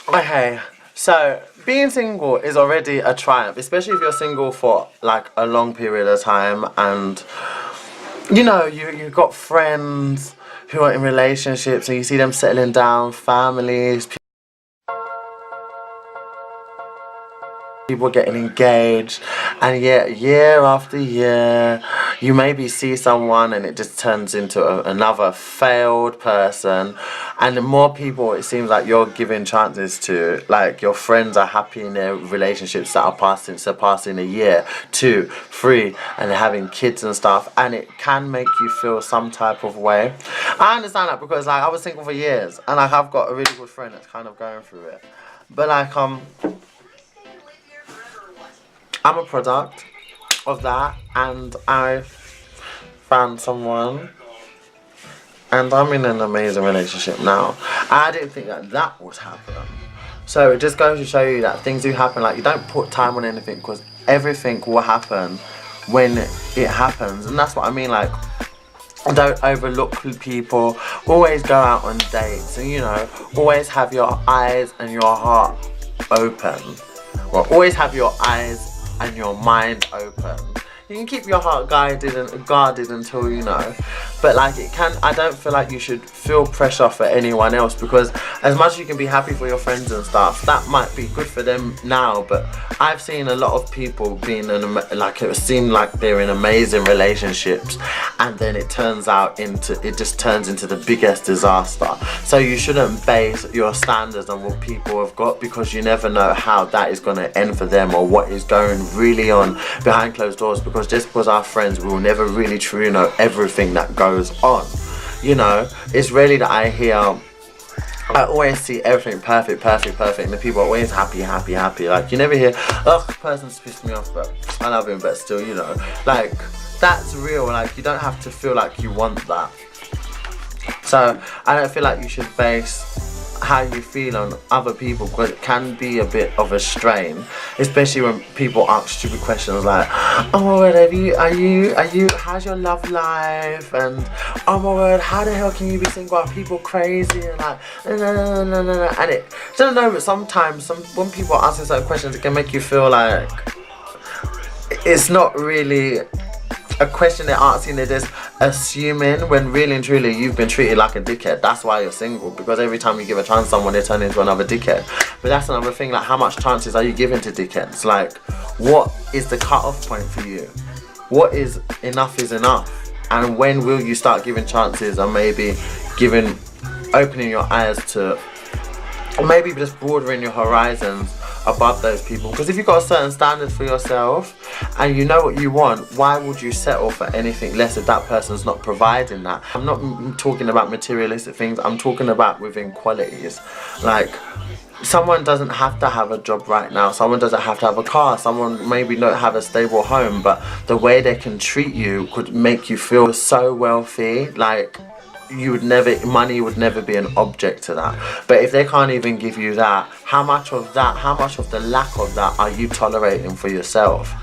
Okay, so being single is already a triumph, especially if you're single for like a long period of time, and you know you've got friends who are in relationships and you see them settling down, families, people getting engaged, and yet year after year you maybe see someone and it just turns into another failed person. And the more people it seems like you're giving chances to, like your friends are happy in their relationships that are surpassing a year, 2, 3, and they're having kids and stuff, and it can make you feel some type of way. I understand that because like I was single for years and like I've got a really good friend that's kind of going through it, but like I'm a product of that, and I found someone and I'm in an amazing relationship now. I didn't think that that would happen. So it just goes to show you that things do happen. Like, you don't put time on anything because everything will happen when it happens. And that's what I mean, like, don't overlook people. Always go out on dates, and you know, always have your eyes and your heart open. Well, always have your eyes and your mind open. You can keep your heart guarded until you know, but like I don't feel like you should feel pressure for anyone else, because as much as you can be happy for your friends and stuff, that might be good for them now, but I've seen a lot of people being like it seemed like they're in amazing relationships, and then it turns into the biggest disaster. So you shouldn't base your standards on what people have got, because you never know how that is going to end for them or what is going really on behind closed doors, because just because our friends, we will never really truly know everything that goes on. You know, it's really that I always see everything perfect, and the people are always happy. Like, you never hear, oh, the person's pissed me off, but I love him, but still, you know, like, that's real. Like, you don't have to feel like you want that. So I don't feel like you should base how you feel on other people, because it can be a bit of a strain, especially when people ask stupid questions like, oh my word, are you how's your love life, and oh my word, how the hell can you be single, are people crazy, and like no. And it, I don't know, but sometimes when people are asking certain questions, it can make you feel like it's not really a question they're asking, they're just assuming, when really and truly you've been treated like a dickhead. That's why you're single, because every time you give a chance to someone, they turn into another dickhead. But that's another thing, like, how much chances are you giving to dickheads? Like, what is the cut-off point for you? What is enough, and when will you start giving chances, and maybe opening your eyes to, or maybe just broadening your horizons above those people? Because if you've got a certain standard for yourself and you know what you want, why would you settle for anything less if that person's not providing that? I'm not talking about materialistic things, I'm talking about within qualities. Like, someone doesn't have to have a job right now, someone doesn't have to have a car, someone maybe not have a stable home, but the way they can treat you could make you feel so wealthy. Like, money would never be an object to that. But if they can't even give you that, how much of the lack of that are you tolerating for yourself?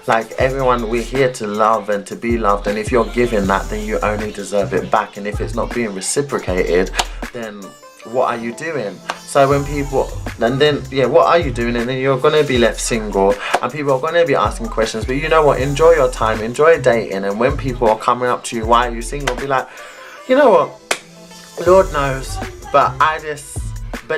Like, everyone, we're here to love and to be loved, and if you're giving that, then you only deserve it back. And if it's not being reciprocated, then what are you doing? So when people, and then what are you doing? And then you're gonna be left single, and people are gonna be asking questions. But you know what, enjoy your time, enjoy dating, and when people are coming up to you, why are you single, be like, you know what, Lord knows, but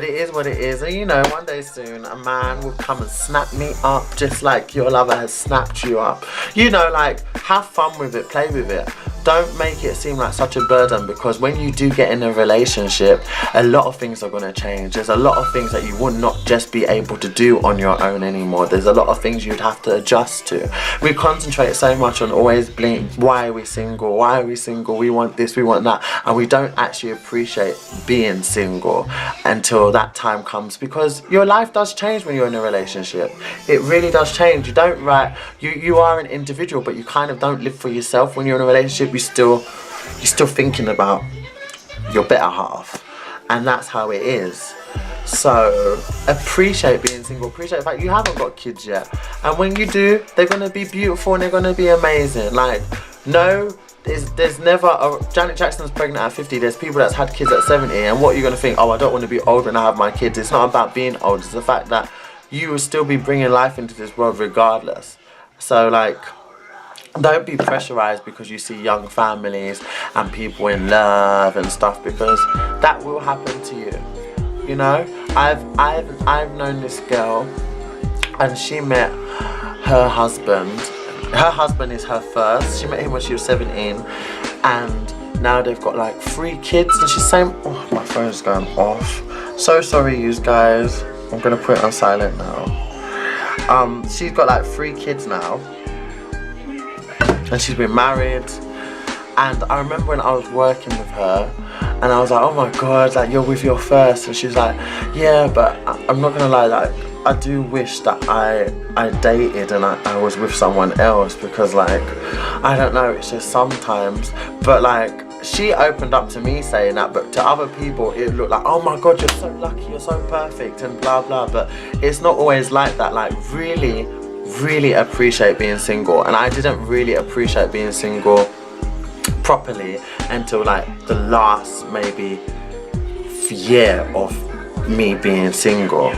it is what it is. And you know, one day soon a man will come and snap me up just like your lover has snapped you up. You know, like, have fun with it, play with it. Don't make it seem like such a burden, because when you do get in a relationship, a lot of things are going to change. There's a lot of things that you would not just be able to do on your own anymore. There's a lot of things you'd have to adjust to. We concentrate so much on always blaming, why are we single, we want this, we want that, and we don't actually appreciate being single until that time comes, because your life does change when you're in a relationship. It really does change. You don't, you are an individual, but you kind of don't live for yourself when you're in a relationship. You're still thinking about your better half, and that's how it is. So appreciate being single, appreciate the fact you haven't got kids yet, and when you do, they're going to be beautiful and they're going to be amazing. Like, know there's never Janet Jackson's pregnant at 50. There's people that's had kids at 70, and what you're gonna think? Oh, I don't want to be old when I have my kids. It's not about being old. It's the fact that you will still be bringing life into this world regardless. So like, don't be pressurized because you see young families and people in love and stuff, because that will happen to you. You know, I've known this girl, and she met her husband. Her husband is her first. She met him when she was 17, and now they've got like 3 kids. And she's saying, oh, my phone's going off. So sorry, you guys. I'm gonna put it on silent now. She's got like 3 kids now, and she's been married. And I remember when I was working with her, and I was like, oh my god, like, you're with your first. And she was like, yeah, but I'm not gonna lie, like, I do wish that I dated and I was with someone else, because like, I don't know, it's just sometimes. But like, she opened up to me saying that, but to other people it looked like, oh my god, you're so lucky, you're so perfect and blah blah. But it's not always like that. Like, really appreciate being single. And I didn't really appreciate being single properly until like the last maybe year of me being single.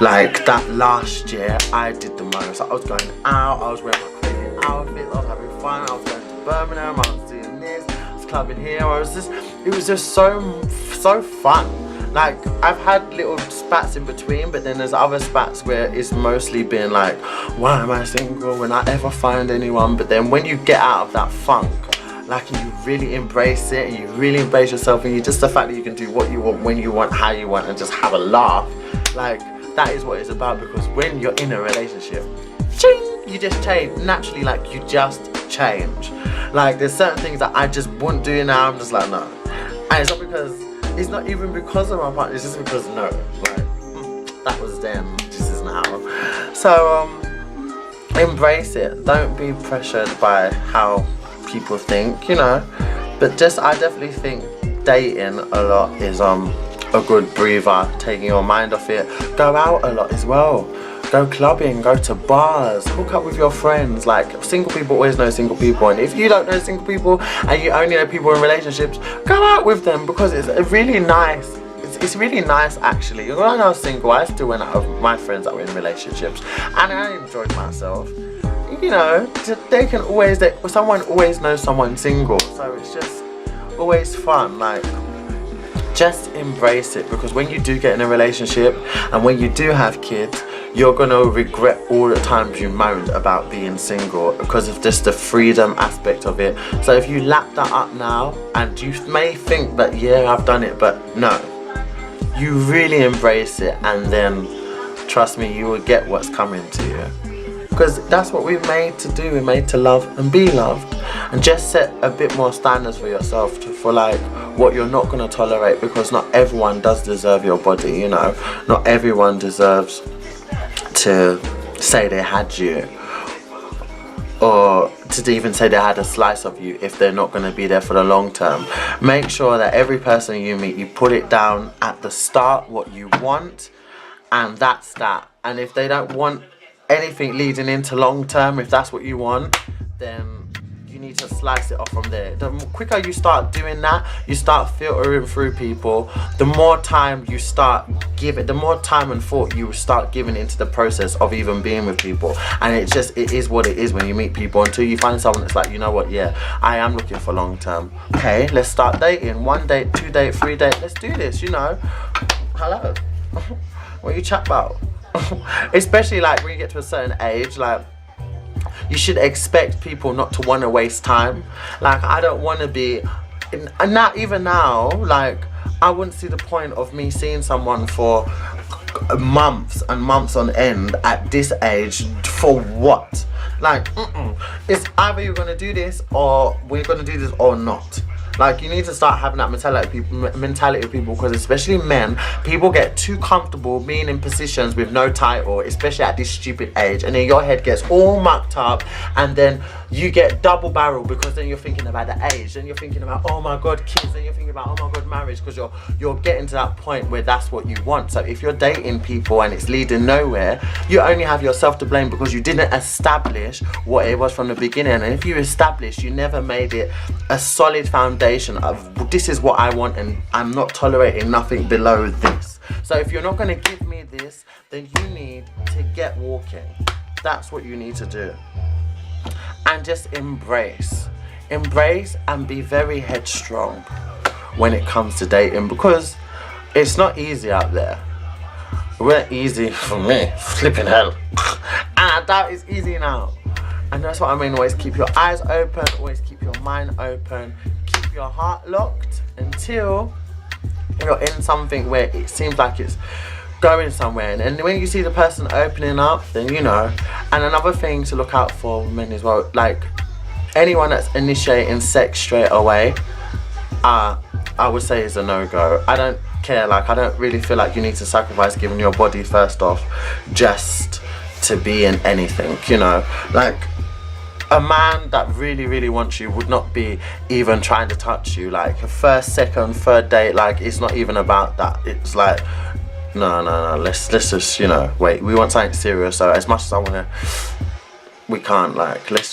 Like, that last year I did the most. I was going out, I was wearing my crazy outfits, I was having fun, I was going to Birmingham, I was doing this, I was clubbing here, it was just so fun. Like, I've had little spats in between, but then there's other spats where it's mostly been like, why am I single, when I ever find anyone? But then when you get out of that funk, like, and you really embrace it, and you really embrace yourself, and you just, the fact that you can do what you want, when you want, how you want, and just have a laugh, like, that is what it's about. Because when you're in a relationship, ching, you just change naturally. Like, you just change. Like, there's certain things that I just wouldn't do now. I'm just like, no. And it's not because, it's not even because of my partner, it's just because, no, like, that was then, this is now. So embrace it. Don't be pressured by how people think, you know. But just, I definitely think dating a lot is a good breather, taking your mind off it. Go out a lot as well. Go clubbing, go to bars, hook up with your friends. Like, single people always know single people, and if you don't know single people and you only know people in relationships, go out with them, because it's really nice. It's really nice actually. When I was single, I still went out with my friends that were in relationships, and I enjoyed myself. You know, they can always, someone always knows someone single, so it's just always fun. Like, just embrace it, because when you do get in a relationship and when you do have kids, you're gonna regret all the times you moaned about being single, because of just the freedom aspect of it. So if you lap that up now, and you may think that, yeah, I've done it, but no, you really embrace it, and then trust me, you will get what's coming to you. Because that's what we're made to do. We're made to love and be loved. And just set a bit more standards for yourself, for like what you're not going to tolerate, because not everyone does deserve your body, you know. Not everyone deserves to say they had you, or to even say they had a slice of you, if they're not going to be there for the long term. Make sure that every person you meet, you put it down at the start what you want, and that's that. And if they don't want anything leading into long term, if that's what you want, then you need to slice it off from there. The quicker you start doing that, you start filtering through people, the more time you start giving, the more time and thought you start giving into the process of even being with people. And it is what it is when you meet people, until you find someone that's like, you know what, yeah, I am looking for long term. Okay, let's start dating. 1 date, 2 date, 3 date, let's do this, you know. Hello. What you chat about? Especially like when you get to a certain age, like, you should expect people not to want to waste time. Like, I don't want to be, and not even now, like, I wouldn't see the point of me seeing someone for months and months on end at this age. For what? Like, it's either you're going to do this, or we're going to do this, or not. Like, you need to start having that mentality of people, because especially men, people get too comfortable being in positions with no title, especially at this stupid age, and then your head gets all mucked up, and then you get double barrel, because then you're thinking about the age, then you're thinking about, oh my god, kids, then you're thinking about, oh my god, marriage, because you're getting to that point where that's what you want. So if you're dating people and it's leading nowhere, you only have yourself to blame, because you didn't establish what it was from the beginning. And if you established, you never made it a solid foundation of, this is what I want and I'm not tolerating nothing below this. So if you're not going to give me this, then you need to get walking. That's what you need to do. And just embrace and be very headstrong when it comes to dating, because it's not easy out there. It wasn't easy for me, flipping hell, and I doubt it's easy now. And that's what I mean, always keep your eyes open, always keep your mind open, keep your heart locked until you're in something where it seems like it's going somewhere, and when you see the person opening up, then you know. And another thing to look out for men as well, like anyone that's initiating sex straight away, I would say is a no-go. I don't care, like I don't really feel like you need to sacrifice giving your body first off just to be in anything, you know. Like a man that really wants you would not be even trying to touch you. Like a first, second, third date, like it's not even about that. It's like no, let's just, you know, wait, we want something serious. So as much as I want to, we can't, like, let's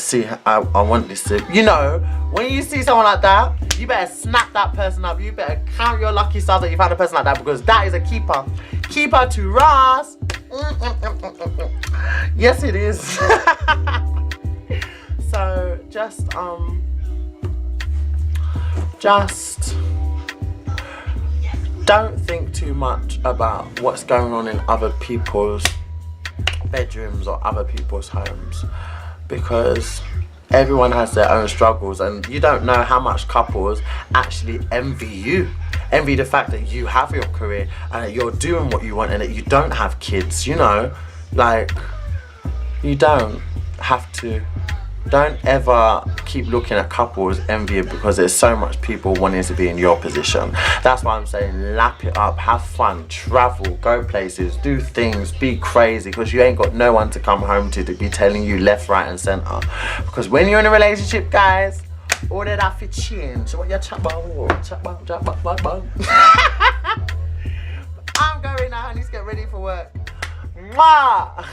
see. I want this to, you know, when you see someone like that, you better snap that person up. You better count your lucky stars that you've had a person like that, because that is a keeper to Ross. Yes, it is. So just don't think too much about what's going on in other people's bedrooms or other people's homes, because everyone has their own struggles, and you don't know how much couples actually envy the fact that you have your career and that you're doing what you want and that you don't have kids, you know. Like, you don't have to. Don't ever keep looking at couples envy, because there's so much people wanting to be in your position. That's why I'm saying lap it up, have fun, travel, go places, do things, be crazy, because you ain't got no one to come home to be telling you left, right and centre. Because when you're in a relationship, guys, all of that fit change. So what you chat about? I'm going now, I need to get ready for work. Mwah!